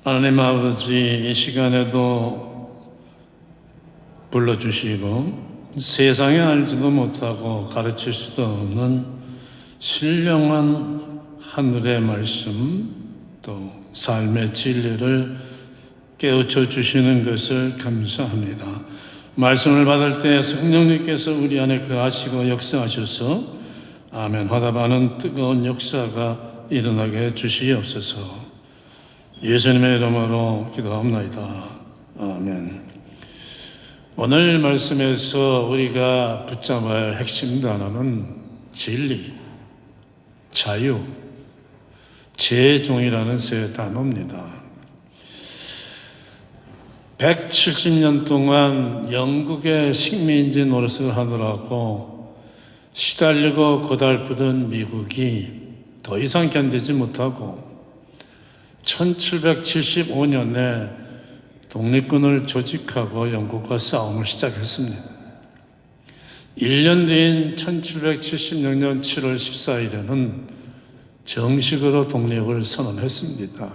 하나님 아버지, 이 시간에도 불러주시고 세상에 알지도 못하고 가르칠 수도 없는 신령한 하늘의 말씀, 또 삶의 진리를 깨우쳐 주시는 것을 감사합니다. 말씀을 받을 때 성령님께서 우리 안에 거하시고 역사하셔서 아멘 화답하는 뜨거운 역사가 일어나게 해 주시옵소서. 예수님의 이름으로 기도합니다. 아멘. 오늘 말씀에서 우리가 붙잡아야 할 핵심 단어는 진리, 자유, 재종이라는 세 단어입니다. 170년 동안 영국의 식민지 노릇을 하느라고 시달리고 고달프던 미국이 더 이상 견디지 못하고 1775년에 독립군을 조직하고 영국과 싸움을 시작했습니다. 1년 뒤인 1776년 7월 14일에는 정식으로 독립을 선언했습니다.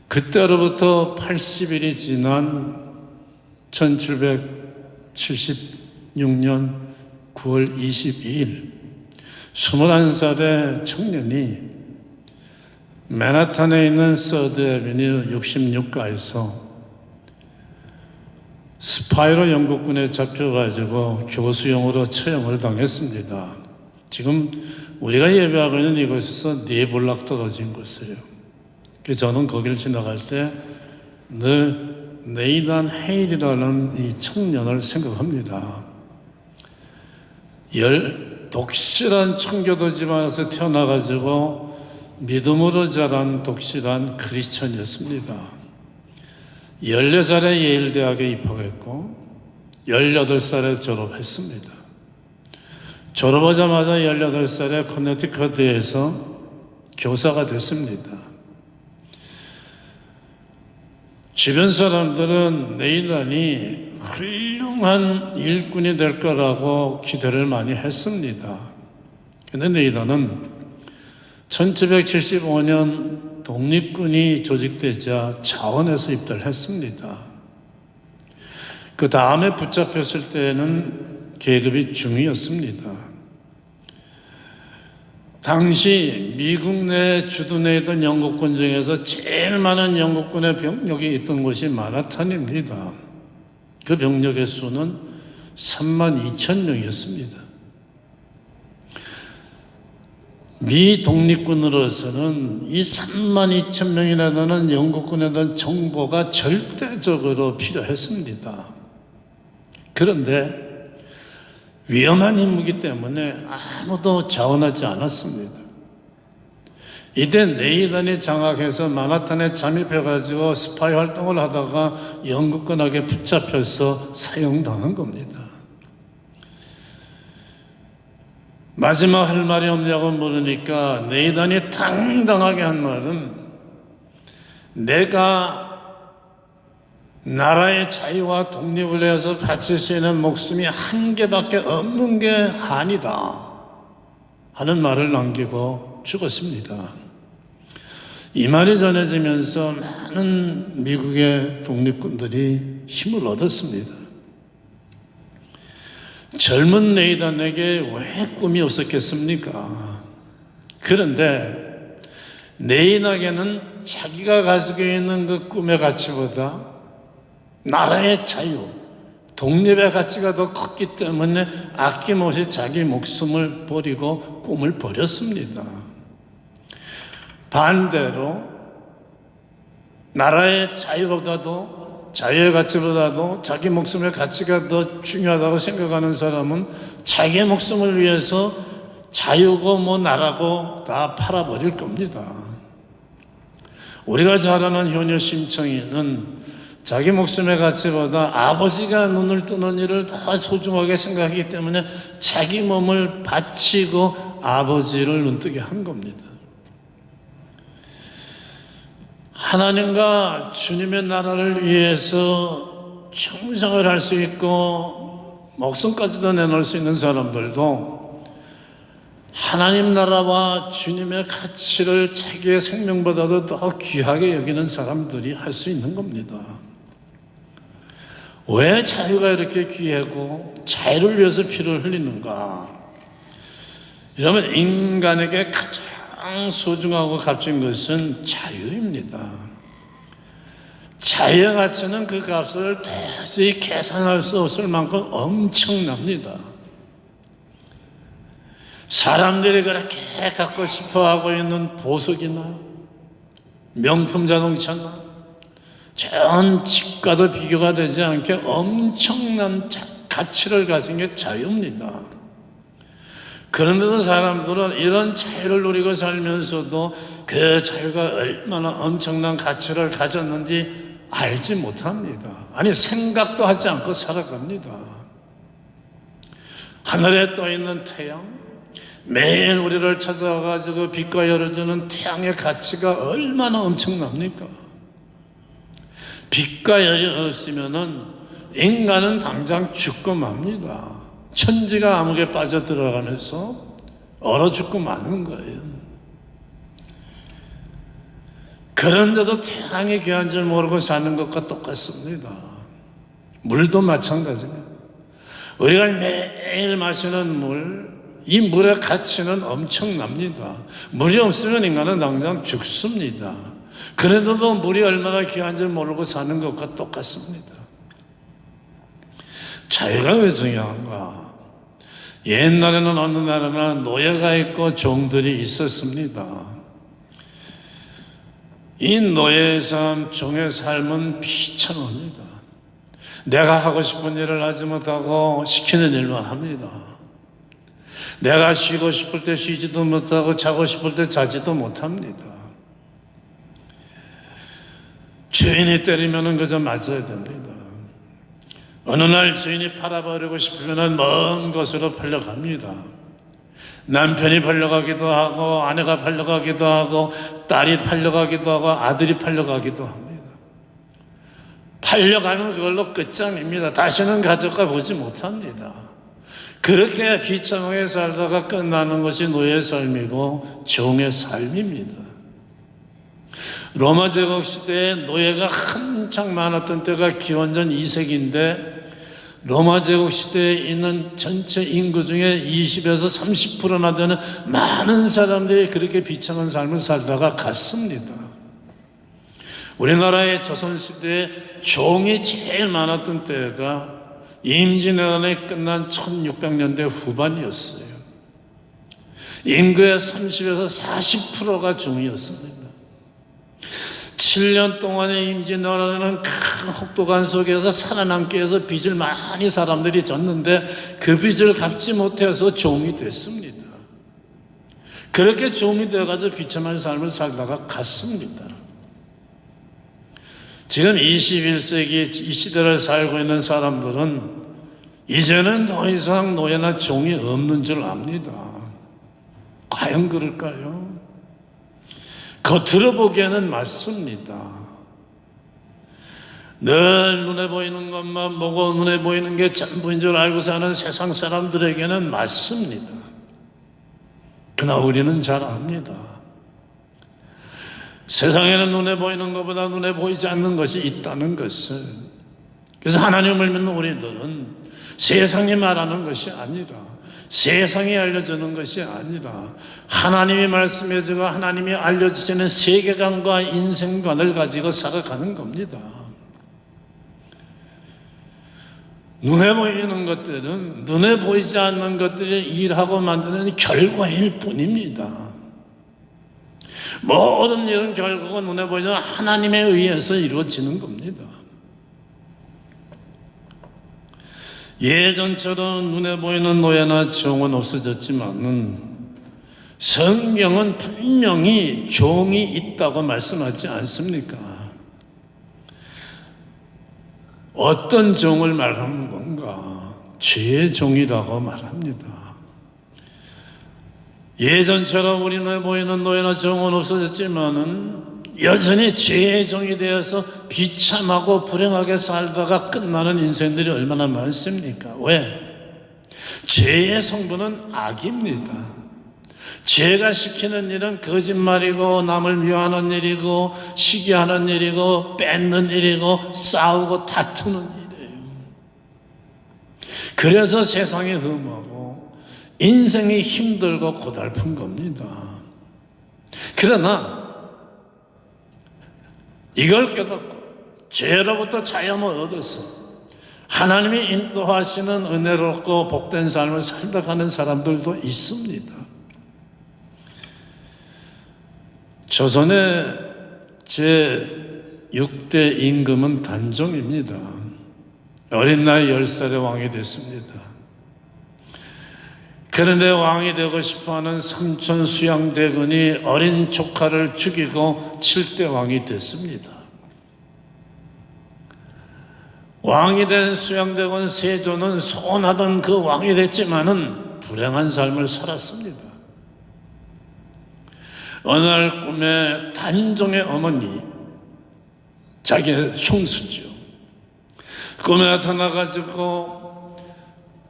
그때로부터 80일이 지난 1776년 9월 22일 21살의 청년이 맨하탄에 있는 서드 애비뉴 66가에서 스파이로 영국군에 잡혀가지고 교수형으로 처형을 당했습니다. 지금 우리가 예배하고 있는 이곳에서 4블락 떨어진 곳이에요. 저는 거기를 지나갈 때 늘 네이단 헤일이라는 이 청년을 생각합니다. 독실한 청교도 집안에서 태어나가지고 믿음으로 자란 독실한 크리스천이었습니다. 14살에 예일대학에 입학했고 18살에 졸업했습니다. 졸업하자마자 18살에 커네티컷에서 교사가 됐습니다. 주변 사람들은 네이단이 훌륭한 일꾼이 될 거라고 기대를 많이 했습니다. 그런데 네이단은 1775년 독립군이 조직되자 자원에서 입대했습니다. 그 다음에 붙잡혔을 때는 계급이 중위였습니다. 당시 미국 내 주둔해 있던 영국군 중에서 제일 많은 영국군의 병력이 있던 곳이 맨하탄입니다. 그 병력의 수는 32,000명이었습니다. 미 독립군으로서는 이 32,000명이라는 영국군에 대한 정보가 절대적으로 필요했습니다. 그런데 위험한 임무이기 때문에 아무도 자원하지 않았습니다. 이때 네이단이 장악해서 맨하탄에 잠입해가지고 스파이 활동을 하다가 영국군에게 붙잡혀서 사형당한 겁니다. 마지막 할 말이 없냐고 물으니까 네이단이 당당하게 한 말은 내가 나라의 자유와 독립을 위해서 바칠 수 있는 목숨이 한 개밖에 없는 게 한이다 하는 말을 남기고 죽었습니다. 이 말이 전해지면서 많은 미국의 독립군들이 힘을 얻었습니다. 젊은 네이단에게 왜 꿈이 없었겠습니까? 그런데 네이단에게는 자기가 가지고 있는 그 꿈의 가치보다 나라의 자유, 독립의 가치가 더 컸기 때문에 아낌없이 자기 목숨을 버리고 꿈을 버렸습니다. 반대로 나라의 자유의 가치보다도 자기 목숨의 가치가 더 중요하다고 생각하는 사람은 자기의 목숨을 위해서 자유고 나라고 다 팔아버릴 겁니다. 우리가 잘 아는 효녀 심청이는 자기 목숨의 가치보다 아버지가 눈을 뜨는 일을 더 소중하게 생각하기 때문에 자기 몸을 바치고 아버지를 눈뜨게 한 겁니다. 하나님과 주님의 나라를 위해서 충성을 할 수 있고 목숨까지도 내놓을 수 있는 사람들도 하나님 나라와 주님의 가치를 자기의 생명보다도 더 귀하게 여기는 사람들이 할 수 있는 겁니다. 왜 자유가 이렇게 귀하고 자유를 위해서 피를 흘리는가? 이러면 인간에게 가장 소중하고 값진 것은 자유입니다. 자유의 가치는 그 값을 도저히 계산할 수 없을 만큼 엄청납니다. 사람들이 그렇게 갖고 싶어 하고 있는 보석이나 명품 자동차나 좋은 집과도 비교가 되지 않게 엄청난 가치를 가진 게 자유입니다. 그런데도 사람들은 이런 자유를 누리고 살면서도 그 자유가 얼마나 엄청난 가치를 가졌는지 알지 못합니다. 아니, 생각도 하지 않고 살아갑니다. 하늘에 떠 있는 태양, 매일 우리를 찾아가지고 빛과 열어주는 태양의 가치가 얼마나 엄청납니까? 빛과 열이 없으면은 인간은 당장 죽고 맙니다. 천지가 암흑에 빠져 들어가면서 얼어 죽고 마는 거예요. 그런데도 태양이 귀한 줄 모르고 사는 것과 똑같습니다. 물도 마찬가지입니다. 우리가 매일 마시는 물, 이 물의 가치는 엄청납니다. 물이 없으면 인간은 당장 죽습니다. 그런데도 물이 얼마나 귀한 줄 모르고 사는 것과 똑같습니다. 자유가 왜 중요한가? 옛날에는 어느 나라나 노예가 있고 종들이 있었습니다. 이 노예의 삶, 종의 삶은 비참합니다. 내가 하고 싶은 일을 하지 못하고 시키는 일만 합니다. 내가 쉬고 싶을 때 쉬지도 못하고 자고 싶을 때 자지도 못합니다. 주인이 때리면 그저 맞아야 됩니다. 어느 날 주인이 팔아버리고 싶으면 먼 곳으로 팔려갑니다. 남편이 팔려가기도 하고 아내가 팔려가기도 하고 딸이 팔려가기도 하고 아들이 팔려가기도 합니다. 팔려가면 그걸로 끝장입니다. 다시는 가족과 보지 못합니다. 그렇게 비참하게 살다가 끝나는 것이 노예의 삶이고 종의 삶입니다. 로마 제국 시대에 노예가 한창 많았던 때가 기원전 2세기인데 로마 제국 시대에 있는 전체 인구 중에 20에서 30%나 되는 많은 사람들이 그렇게 비참한 삶을 살다가 갔습니다. 우리나라의 조선시대에 종이 제일 많았던 때가 임진왜란이 끝난 1600년대 후반이었어요. 인구의 30에서 40%가 종이었습니다. 7년 동안의 임진왜란은 큰 혹독한 속에서 살아남기 위해서 빚을 많이 사람들이 졌는데 그 빚을 갚지 못해서 종이 됐습니다. 그렇게 종이 되어가지고 비참한 삶을 살다가 갔습니다. 지금 21세기 이 시대를 살고 있는 사람들은 이제는 더 이상 노예나 종이 없는 줄 압니다. 과연 그럴까요? 겉으로 보기에는 맞습니다. 늘 눈에 보이는 것만 보고 눈에 보이는 게 전부인 줄 알고 사는 세상 사람들에게는 맞습니다. 그러나 우리는 잘 압니다. 세상에는 눈에 보이는 것보다 눈에 보이지 않는 것이 있다는 것을. 그래서 하나님을 믿는 우리들은 세상이 말하는 것이 아니라 세상이 알려주는 것이 아니라 하나님이 말씀해주고 하나님이 알려주시는 세계관과 인생관을 가지고 살아가는 겁니다. 눈에 보이는 것들은 눈에 보이지 않는 것들을 일하고 만드는 결과일 뿐입니다. 모든 일은 결국은 눈에 보이지 않는 하나님에 의해서 이루어지는 겁니다. 예전처럼 눈에 보이는 노예나 종은 없어졌지만은 성경은 분명히 종이 있다고 말씀하지 않습니까? 어떤 종을 말하는 건가? 죄의 종이라고 말합니다. 예전처럼 우리 눈에 보이는 노예나 종은 없어졌지만은 여전히 죄의 종이 되어서 비참하고 불행하게 살다가 끝나는 인생들이 얼마나 많습니까? 왜? 죄의 성분은 악입니다. 죄가 시키는 일은 거짓말이고 남을 미워하는 일이고 시기하는 일이고 뺏는 일이고 싸우고 다투는 일이에요. 그래서 세상이 험하고 인생이 힘들고 고달픈 겁니다. 그러나 이걸 깨닫고 죄로부터 자유함을 얻어서 하나님이 인도하시는 은혜롭고 복된 삶을 살아가는 사람들도 있습니다. 조선의 제6대 임금은 단종입니다. 어린 나이 10살에 왕이 됐습니다. 그런데 왕이 되고 싶어하는 삼촌 수양대군이 어린 조카를 죽이고 7대 왕이 됐습니다. 왕이 된 수양대군 세조는 소원하던 그 왕이 됐지만은 불행한 삶을 살았습니다. 어느 날 꿈에 단종의 어머니, 자기의 형수죠, 꿈에 나타나가지고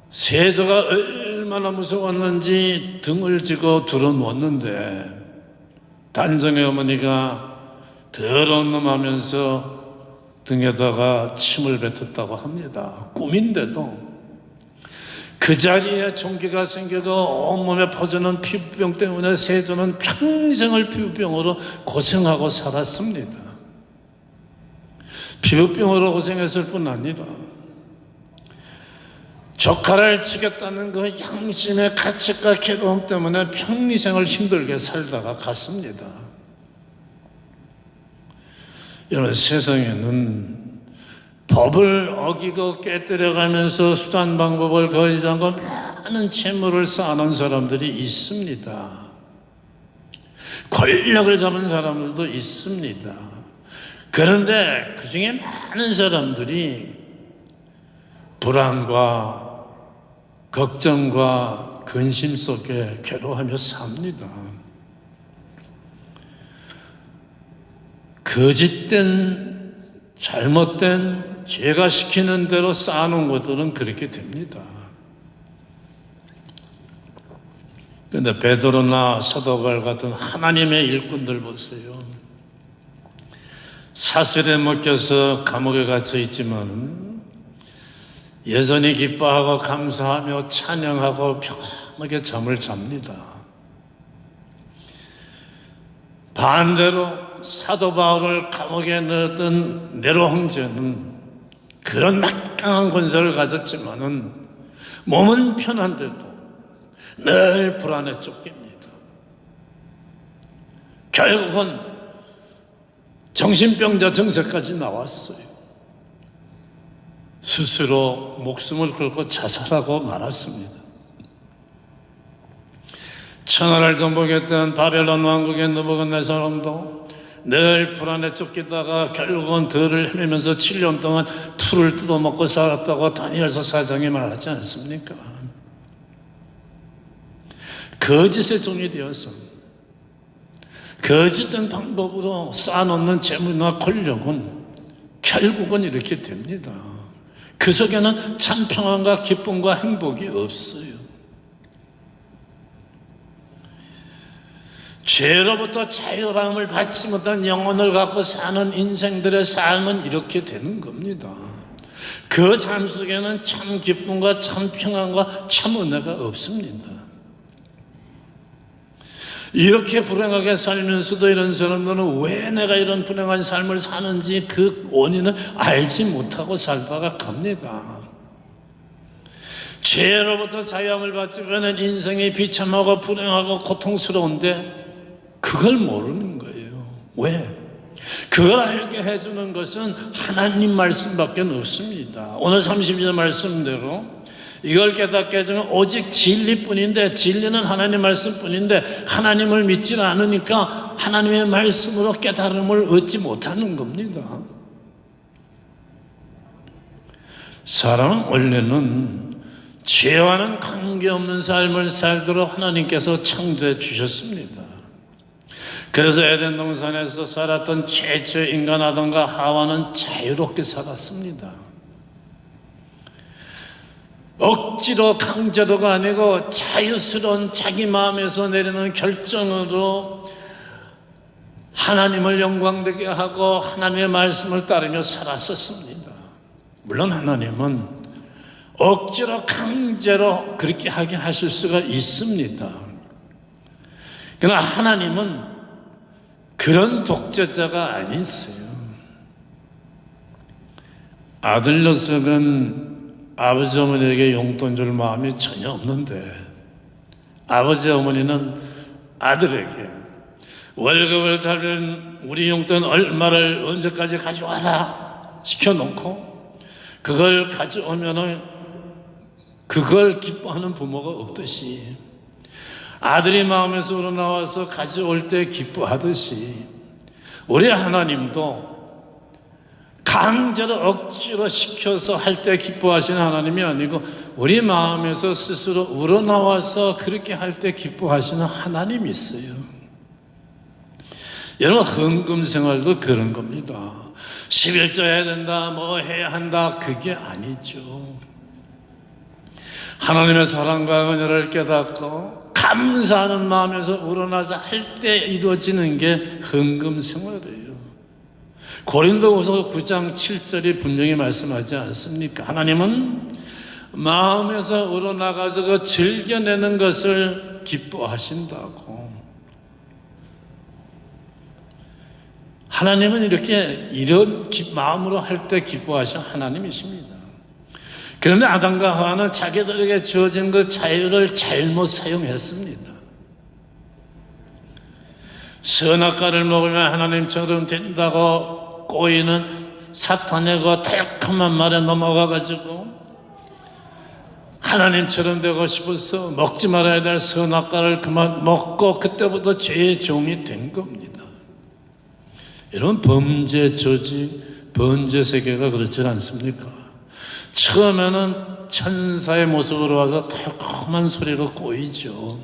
세조가 얼마나 무서웠는지 등을 지고 들어놓았는데 단종의 어머니가 더러운 놈 하면서 등에다가 침을 뱉었다고 합니다. 꿈인데도 그 자리에 종기가 생기고 온몸에 퍼지는 피부병 때문에 세조는 평생을 피부병으로 고생하고 살았습니다. 피부병으로 고생했을 뿐 아니라 조카를 죽였다는 그 양심의 가책과 괴로움 때문에 평생을 힘들게 살다가 갔습니다. 여러분, 세상에는 법을 어기고 깨뜨려가면서 수단 방법을 거의지 않고 많은 채무를 쌓아놓은 사람들이 있습니다. 권력을 잡은 사람들도 있습니다. 그런데 그 중에 많은 사람들이 불안과 걱정과 근심 속에 괴로워하며 삽니다. 거짓된, 잘못된, 죄가 시키는 대로 쌓아놓은 것들은 그렇게 됩니다. 그런데 베드로나 사도바울 같은 하나님의 일꾼들 보세요. 사슬에 묶여서 감옥에 갇혀 있지만 여전히 기뻐하고 감사하며 찬양하고 평안하게 잠을 잡니다. 반대로 사도 바울을 감옥에 넣었던 네로 황제는 그런 막강한 권세를 가졌지만은 몸은 편한데도 늘 불안에 쫓깁니다. 결국은 정신병자 증세까지 나왔어요. 스스로 목숨을 걸고 자살하고 말았습니다. 천하를 정복했던 바벨론 왕국의 느부갓네살 왕도 늘 불안에 쫓기다가 결국은 들을 헤매면서 7년 동안 풀을 뜯어먹고 살았다고 다니엘서 4장에 말하지 않습니까? 거짓의 종이 되어서 거짓된 방법으로 쌓아놓는 재물이나 권력은 결국은 이렇게 됩니다. 그 속에는 참 평안과 기쁨과 행복이 없어요. 죄로부터 자유함을 받지 못한 영혼을 갖고 사는 인생들의 삶은 이렇게 되는 겁니다. 그 삶 속에는 참 기쁨과 참 평안과 참 은혜가 없습니다. 이렇게 불행하게 살면서도 이런 사람들은 왜 내가 이런 불행한 삶을 사는지 그 원인을 알지 못하고 살다가 갑니다. 죄로부터 자유함을 받지 못하는 인생이 비참하고 불행하고 고통스러운데 그걸 모르는 거예요. 왜? 그걸 알게 해주는 것은 하나님 말씀밖에 없습니다. 오늘 32절 말씀대로 이걸 깨닫게 해주면 오직 진리뿐인데, 진리는 하나님 말씀뿐인데 하나님을 믿지 않으니까 하나님의 말씀으로 깨달음을 얻지 못하는 겁니다. 사람은 원래는 죄와는 관계없는 삶을 살도록 하나님께서 창조해 주셨습니다. 그래서 에덴 동산에서 살았던 최초의 인간 아담과 하와는 자유롭게 살았습니다. 억지로 강제로가 아니고 자유스러운 자기 마음에서 내리는 결정으로 하나님을 영광되게 하고 하나님의 말씀을 따르며 살았었습니다. 물론 하나님은 억지로 강제로 그렇게 하게 하실 수가 있습니다. 그러나 하나님은 그런 독재자가 아니세요. 아들 녀석은 아버지 어머니에게 용돈 줄 마음이 전혀 없는데 아버지 어머니는 아들에게 월급을 달면 우리 용돈 얼마를 언제까지 가져와라 시켜놓고 그걸 가져오면은 그걸 기뻐하는 부모가 없듯이 아들이 마음에서 우러나와서 가져올 때 기뻐하듯이 우리 하나님도 강제로 억지로 시켜서 할 때 기뻐하시는 하나님이 아니고 우리 마음에서 스스로 우러나와서 그렇게 할 때 기뻐하시는 하나님이 있어요. 여러분, 헌금 생활도 그런 겁니다. 11조 해야 된다, 뭐 해야 한다, 그게 아니죠. 하나님의 사랑과 은혜를 깨닫고 감사하는 마음에서 우러나서 할 때 이루어지는 게 헌금 생활이에요. 고린도후서 9장 7절이 분명히 말씀하지 않습니까? 하나님은 마음에서 우러나가지고 즐겨내는 것을 기뻐하신다고. 하나님은 이렇게 이런 마음으로 할 때 기뻐하신 하나님이십니다. 그런데 아담과 하와는 자기들에게 주어진 그 자유를 잘못 사용했습니다. 선악과를 먹으면 하나님처럼 된다고 꼬이는 사탄의 그 달콤한 말에 넘어가가지고 하나님처럼 되고 싶어서 먹지 말아야 될 선악과를 그만 먹고 그때부터 죄의 종이 된 겁니다. 이런 범죄 조직, 범죄 세계가 그렇지 않습니까? 처음에는 천사의 모습으로 와서 달콤한 소리로 꼬이죠.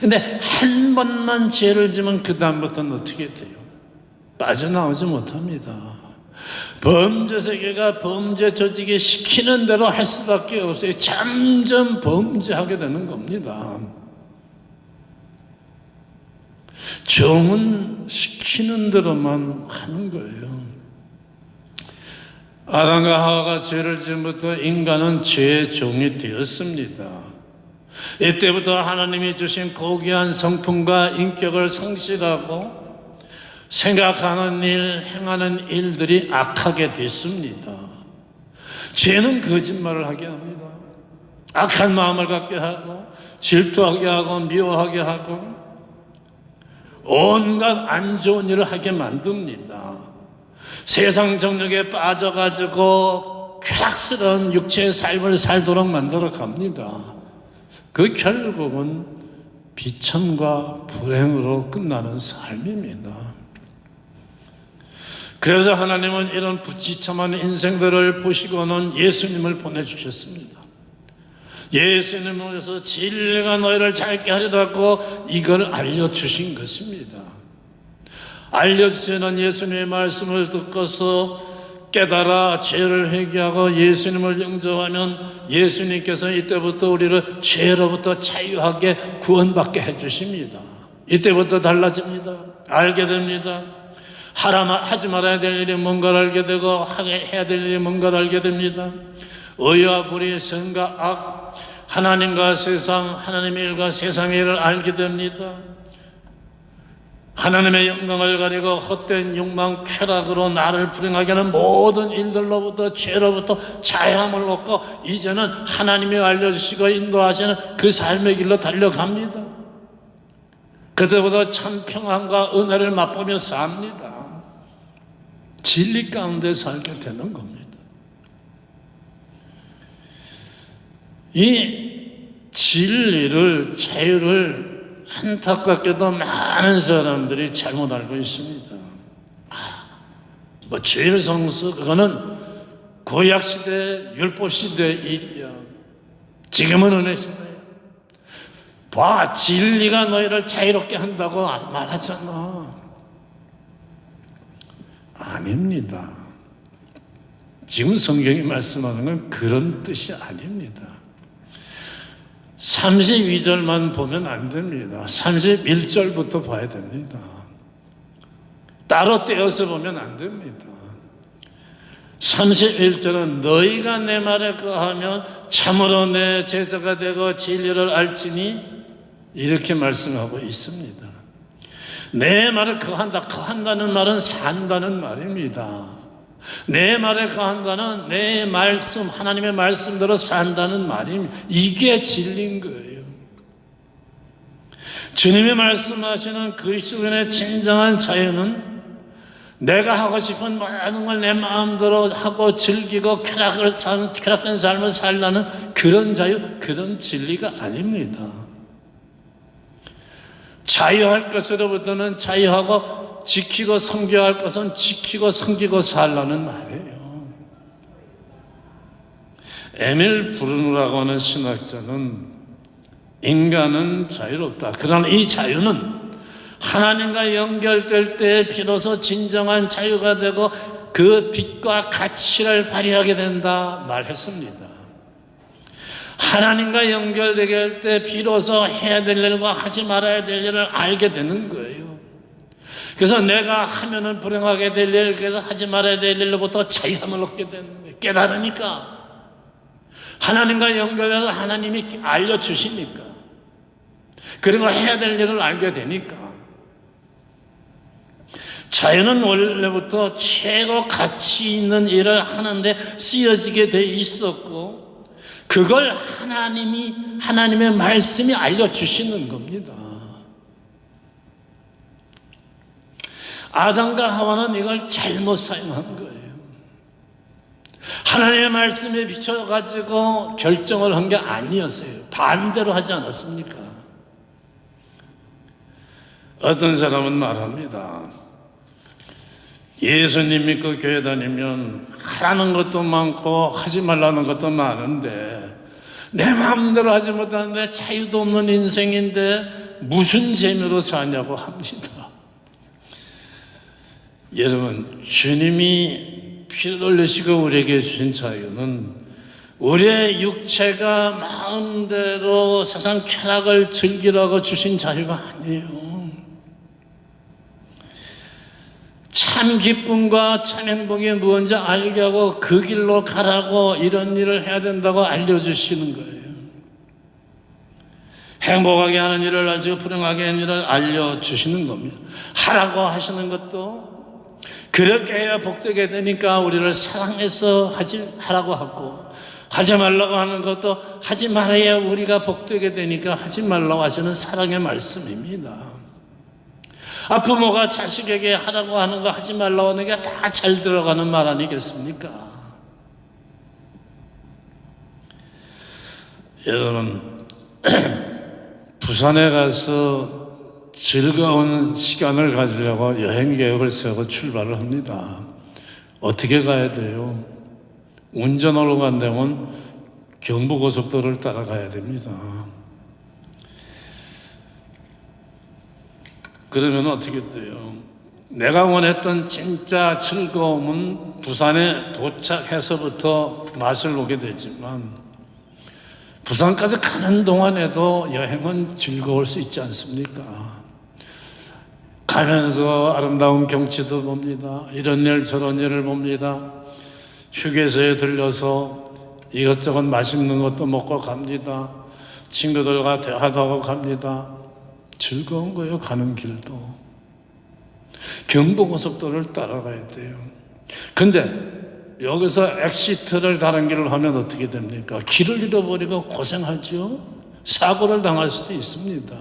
근데 한 번만 죄를 지면 그 다음부터는 어떻게 돼요? 빠져나오지 못합니다. 범죄 세계가 범죄 조직이 시키는 대로 할 수밖에 없어요. 점점 범죄하게 되는 겁니다. 종은 시키는 대로만 하는 거예요. 아담과 하와가 죄를 지음부터 인간은 죄의 종이 되었습니다. 이때부터 하나님이 주신 고귀한 성품과 인격을 상실하고 생각하는 일, 행하는 일들이 악하게 됐습니다. 죄는 거짓말을 하게 합니다. 악한 마음을 갖게 하고 질투하게 하고 미워하게 하고 온갖 안 좋은 일을 하게 만듭니다. 세상 정욕에 빠져가지고 쾌락스러운 육체의 삶을 살도록 만들어 갑니다. 그 결국은 비참과 불행으로 끝나는 삶입니다. 그래서 하나님은 이런 부지참한 인생들을 보시고는 예수님을 보내주셨습니다. 예수님은 진리가 너희를 잘게 하리라고 이걸 알려주신 것입니다. 알려주시는 예수님의 말씀을 듣고서 깨달아 죄를 회개하고 예수님을 영접하면 예수님께서 이때부터 우리를 죄로부터 자유하게 구원받게 해주십니다. 이때부터 달라집니다. 알게 됩니다. 하지 말아야 될 일이 뭔가를 알게 되고 해야 될 일이 뭔가를 알게 됩니다. 의와 불의, 선과 악, 하나님과 세상, 하나님의 일과 세상의 일을 알게 됩니다. 하나님의 영광을 가리고 헛된 욕망, 쾌락으로 나를 불행하게 하는 모든 일들로부터 죄로부터 자유함을 얻고 이제는 하나님이 알려주시고 인도하시는 그 삶의 길로 달려갑니다. 그때보다 참 평안과 은혜를 맛보며 삽니다. 진리 가운데 살게 되는 겁니다. 이 진리를, 자유를 안타깝게도 많은 사람들이 잘못 알고 있습니다. 뭐 죄를 성서 그거는 구약시대, 율법시대 일이야. 지금은 은혜시대야. 봐, 진리가 너희를 자유롭게 한다고 말하잖아. 아닙니다. 지금 성경이 말씀하는 건 그런 뜻이 아닙니다. 32절만 보면 안 됩니다. 31절부터 봐야 됩니다. 따로 떼어서 보면 안 됩니다. 31절은 너희가 내 말에 거하면 참으로 내 제자가 되고 진리를 알지니 이렇게 말씀하고 있습니다. 내 말에 거한다는 말은 산다는 말입니다. 내 말에 거한다는 내 말씀, 하나님의 말씀대로 산다는 말입니다. 이게 진리인 거예요. 주님이 말씀하시는 그리스도인의 진정한 자유는 내가 하고 싶은 모든 걸 내 마음대로 하고 즐기고 쾌락된 삶을 살라는 그런 자유, 그런 진리가 아닙니다. 자유할 것으로부터는 자유하고 지키고 섬겨야 할 것은 지키고 섬기고 살라는 말이에요. 에밀 브루노라고 하는 신학자는 인간은 자유롭다. 그러나 이 자유는 하나님과 연결될 때 비로소 진정한 자유가 되고 그 빛과 가치를 발휘하게 된다 말했습니다. 하나님과 연결되게 할 때 비로소 해야 될 일과 하지 말아야 될 일을 알게 되는 거예요. 그래서 내가 하면은 불행하게 될 일, 그래서 하지 말아야 될 일로부터 자유함을 얻게 되는 거예요. 깨달으니까. 하나님과 연결해서 하나님이 알려주시니까. 그리고 해야 될 일을 알게 되니까. 자유는 원래부터 최고 가치 있는 일을 하는데 쓰여지게 돼 있었고, 그걸 하나님의 말씀이 알려주시는 겁니다. 아담과 하와는 이걸 잘못 사용한 거예요. 하나님의 말씀에 비춰가지고 결정을 한 게 아니었어요. 반대로 하지 않았습니까? 어떤 사람은 말합니다. 예수님 믿고 교회 다니면 하라는 것도 많고 하지 말라는 것도 많은데 내 마음대로 하지 못하는데 자유도 없는 인생인데 무슨 재미로 사냐고 합니다. 여러분, 주님이 피를 흘리시고 우리에게 주신 자유는 우리의 육체가 마음대로 세상 쾌락을 즐기라고 주신 자유가 아니에요. 참 기쁨과 참 행복이 무엇인지 알게 하고 그 길로 가라고 이런 일을 해야 된다고 알려주시는 거예요. 행복하게 하는 일을 가지고 불행하게 하는 일을 알려주시는 겁니다. 하라고 하시는 것도 그렇게 해야 복되게 되니까 우리를 사랑해서 하라고 하고, 하지 말라고 하는 것도 하지 말아야 우리가 복되게 되니까 하지 말라고 하시는 사랑의 말씀입니다. 부모가 자식에게 하라고 하는 거 하지 말라고 하는 게 다 잘 들어가는 말 아니겠습니까? 여러분, 부산에 가서 즐거운 시간을 가지려고 여행 계획을 세우고 출발을 합니다. 어떻게 가야 돼요? 운전하러 간다면 경부고속도로를 따라가야 됩니다. 그러면 어떻게 돼요? 내가 원했던 진짜 즐거움은 부산에 도착해서부터 맛을 보게 되지만 부산까지 가는 동안에도 여행은 즐거울 수 있지 않습니까? 가면서 아름다운 경치도 봅니다. 이런 일 저런 일을 봅니다. 휴게소에 들려서 이것저것 맛있는 것도 먹고 갑니다. 친구들과 대화도 하고 갑니다. 즐거운 거예요. 가는 길도. 경부고속도로를 따라가야 돼요. 근데 여기서 엑시트를 다른 길을 하면 어떻게 됩니까? 길을 잃어버리고 고생하죠. 사고를 당할 수도 있습니다.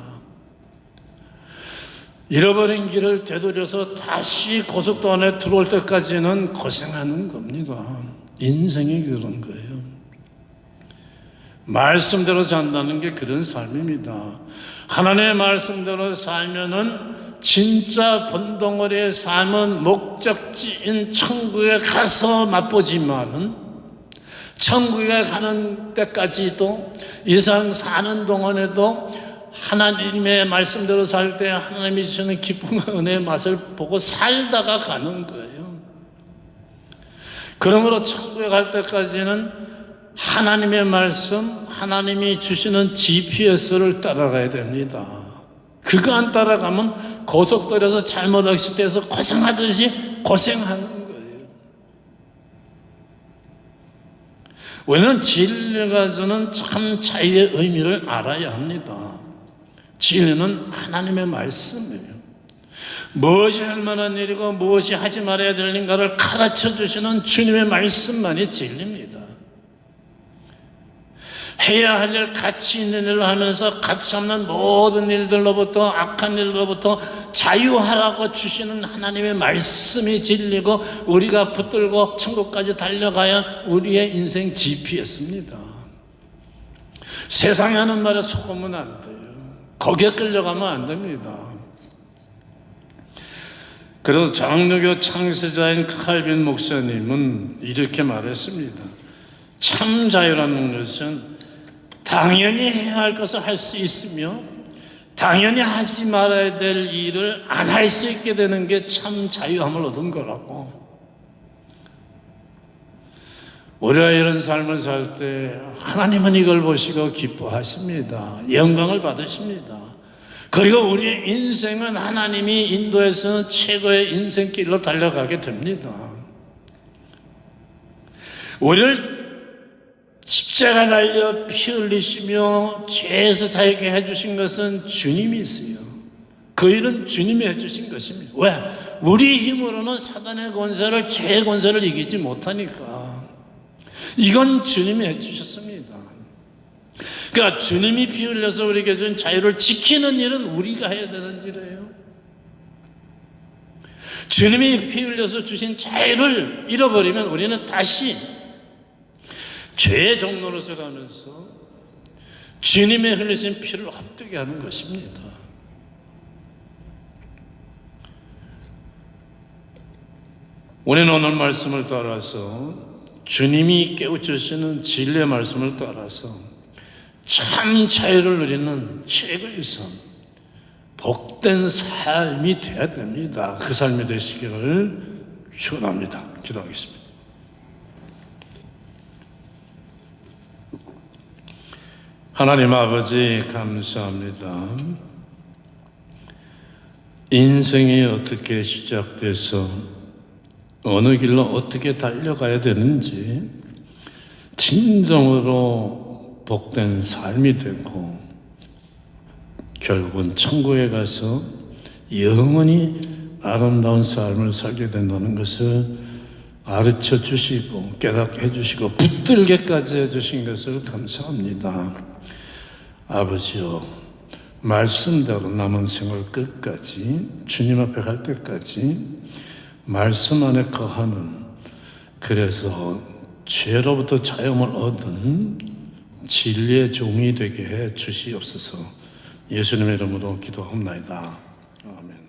잃어버린 길을 되돌려서 다시 고속도로 안에 들어올 때까지는 고생하는 겁니다. 인생이 그런 거예요. 말씀대로 산다는 게 그런 삶입니다. 하나님의 말씀대로 살면은 진짜 본덩어리의 삶은 목적지인 천국에 가서 맛보지만은 천국에 가는 때까지도 이 세상 사는 동안에도 하나님의 말씀대로 살 때 하나님이 주시는 기쁨과 은혜의 맛을 보고 살다가 가는 거예요. 그러므로 천국에 갈 때까지는 하나님의 말씀, 하나님이 주시는 GPS를 따라가야 됩니다. 그거 안 따라가면 고속도로에서 잘못 낚싯대에서 고생하듯이 고생하는 거예요. 우리는 진리가 주는 참 자유의 의미를 알아야 합니다. 진리는 하나님의 말씀이에요. 무엇이 할 만한 일이고 무엇이 하지 말아야 될 일인가를 가르쳐 주시는 주님의 말씀만이 진리입니다. 해야 할 일, 가치 있는 일을 하면서 가치 없는 모든 일들로부터, 악한 일로부터 자유하라고 주시는 하나님의 말씀이 진리고, 우리가 붙들고 천국까지 달려가야 우리의 인생 GPS입니다. 세상에 하는 말에 속으면 안 돼요. 거기에 끌려가면 안 됩니다. 그래서 장로교 창세자인 칼빈 목사님은 이렇게 말했습니다. 참 자유라는 것은 당연히 해야 할 것을 할 수 있으며 당연히 하지 말아야 될 일을 안 할 수 있게 되는 게 참 자유함을 얻은 거라고. 우리가 이런 삶을 살 때 하나님은 이걸 보시고 기뻐하십니다. 영광을 받으십니다. 그리고 우리의 인생은 하나님이 인도해서 최고의 인생길로 달려가게 됩니다. 우리를 십자가 달려 피 흘리시며 죄에서 자유케 해주신 것은 주님이세요. 그 일은 주님이 해주신 것입니다. 왜? 우리 힘으로는 사단의 권세를, 죄의 권세를 이기지 못하니까. 이건 주님이 해주셨습니다. 그러니까 주님이 피 흘려서 우리에게 준 자유를 지키는 일은 우리가 해야 되는 일이에요. 주님이 피 흘려서 주신 자유를 잃어버리면 우리는 다시 죄의 종로로 살아가면서 주님의 흘리신 피를 헛되게 하는 것입니다. 우리는 오늘 말씀을 따라서 주님이 깨우치시는 진리의 말씀을 따라서 참 자유를 누리는 최고의 삶, 복된 삶이 되어야 됩니다. 그 삶이 되시기를 축원합니다. 기도하겠습니다. 하나님 아버지 감사합니다. 인생이 어떻게 시작돼서 어느 길로 어떻게 달려가야 되는지 진정으로 복된 삶이 되고 결국은 천국에 가서 영원히 아름다운 삶을 살게 된다는 것을 가르쳐 주시고 깨닫게 해주시고 붙들게까지 해주신 것을 감사합니다. 아버지요, 말씀대로 남은 생활 끝까지 주님 앞에 갈 때까지 말씀 안에 거하는, 그래서 죄로부터 자유함을 얻은 진리의 종이 되게 해 주시옵소서. 예수님의 이름으로 기도합니다. 아멘.